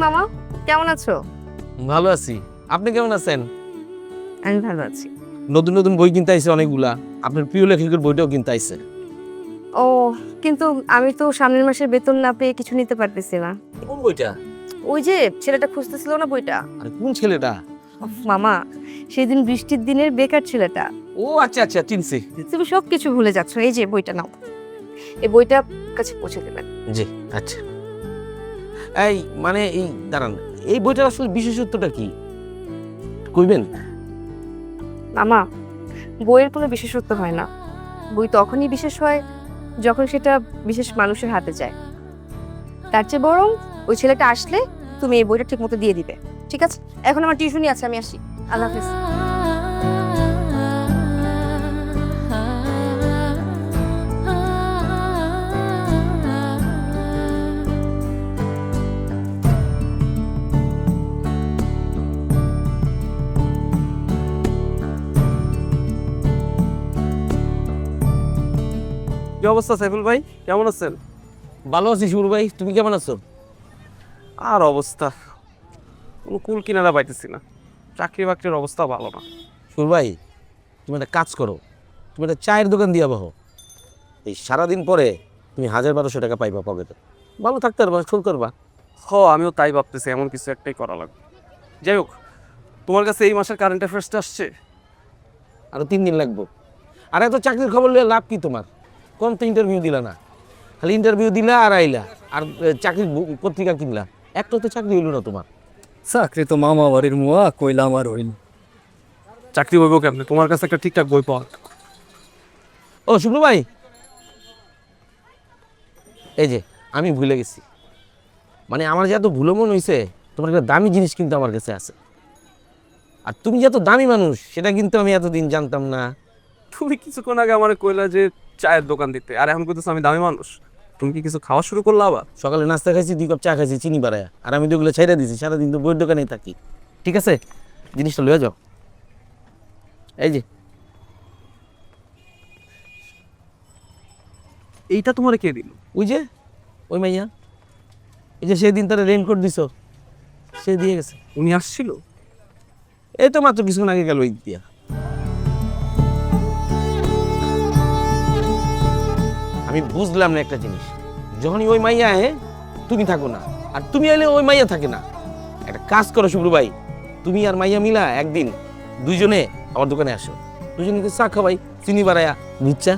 মামা, কেমন আছো? ভালো আছি। আপনি কেমন আছেন? আমি ভালো আছি। নতুন নতুন বই কিনতে আইছে অনেকগুলা। আপনার প্রিয় লেখকের বইটাও কিনতে আইছে। ও, কিন্তু আমি তো সামনের মাসের বেতন না পেয়ে কিছু নিতে পারতেছি না। কোন বইটা? ওই যে ছেলেটা খুঁজতেছিল না বইটা। আরে কোন ছেলেটা? উফ, মামা, সেদিন বৃষ্টির দিনের বেকার ছেলেটা। ও আচ্ছা আচ্ছা, চিনছি। তুমি সব কিছু ভুলে যাচ্ছ। এই যে বইটা নাও, এই বইটা কাছে পৌঁছে দেবেন। জি আচ্ছা। এই মানে এই দাঁড়ান, এই বইটার আসলে বিশেষত্বটা কি কইবেন? মামা, বইয়ের কোনো বিশেষত্ব হয় না। বই তখনই বিশেষ হয় যখন সেটা বিশেষ মানুষের হাতে যায়। তার চেয়ে বরং ওই ছেলেটা আসলে তুমি এই বইটা ঠিক মতো দিয়ে দিবে। ঠিক আছে? এখন আমার টিউশনই আছে, আমি আসি। আল্লাহ হাফেজ। কি অবস্থা সাইফুল ভাই, কেমন আছেন? ভালো আছি শুরু ভাই, তুমি কেমন আছো? আর অবস্থা কোনো কুল কিনারা পাইতেছি না। চাকরি বাকরির অবস্থা ভালো না। শুরু ভাই, তুমি একটা কাজ করো, তুমি একটা চায়ের দোকান দিয়া বহো। এই সারাদিন পরে তুমি ১,০০০-১,২০০ টাকা পাইবা পকেটে। ভালো থাকতে পারবা, শুরু করবা। আমিও তাই ভাবতেছি, এমন কিছু একটাই করা লাগবে। যাই হোক, তোমার কাছে এই মাসের কারেন্ট অ্যাফেয়ার্সটা আসছে? আরো ৩ দিন লাগবো। আর এত চাকরির খবর নিয়ে লাভ কি তোমার? কোন তো ইন্টারভিউ দিলা না, খালি ইন্টারভিউ দিলা আর আইলা আর চাকরির পত্রিকা কিনলা, একটা তো চাকরি হইল না তোমার। চাকরি তো মামা বাড়ির মুয়া, কইলাম আর হইল। চাকরি বইব কেমনে? তোমার কাছে একটা ঠিকঠাক বই পাওয়া। ও শুক্র ভাই, এই যে আমি ভুলে গেছি, মানে আমার যে এত ভুলো মন হয়েছে, তোমার একটা দামি জিনিস কিন্তু আমার কাছে আছে। আর তুমি যে এত দামি মানুষ সেটা কিন্তু আমি এতদিন জানতাম না। তুমি কিছুক্ষণ আগে আমার কইলা যে চায়ের দোকান দিতে, আর এখন কইতেছো আমি দামি মানুষ। তুমি কি কিছু খাওয়া শুরু করলা আবার? সকালে নাস্তা খাইছি, 2 কাপ চা খাইছি চিনি বাড়ায়, আর আমি তো ওগুলো ছেড়ে দিয়েছি, সারাদিন তো বইয়ের দোকানেই থাকি। ঠিক আছে, জিনিসটা লয়ে যাও। এই যে এইটা তোমার কে দিল? ওই যে ওই মাইয়া, এই যে সেদিন তারা রেইনকোট দিছ, সে দিয়ে গেছে। উনি আসছিল? এই তো মাত্র কিছুক্ষণ আগে গেল ওই দিয়া। আমি বুঝলাম না একটা জিনিস, যখনই ওই মাইয়া আহে তুমি থাকো না, আর তুমি এলে ওই মাইয়া থাকে না। একটা কাজ করো শুক্র ভাই, তুমি আর মাইয়া মিলা একদিন দুইজনে আমার দোকানে আসো, দুজনে চা খাওয়াই চিনি বাড়ায়া, বুঝছা?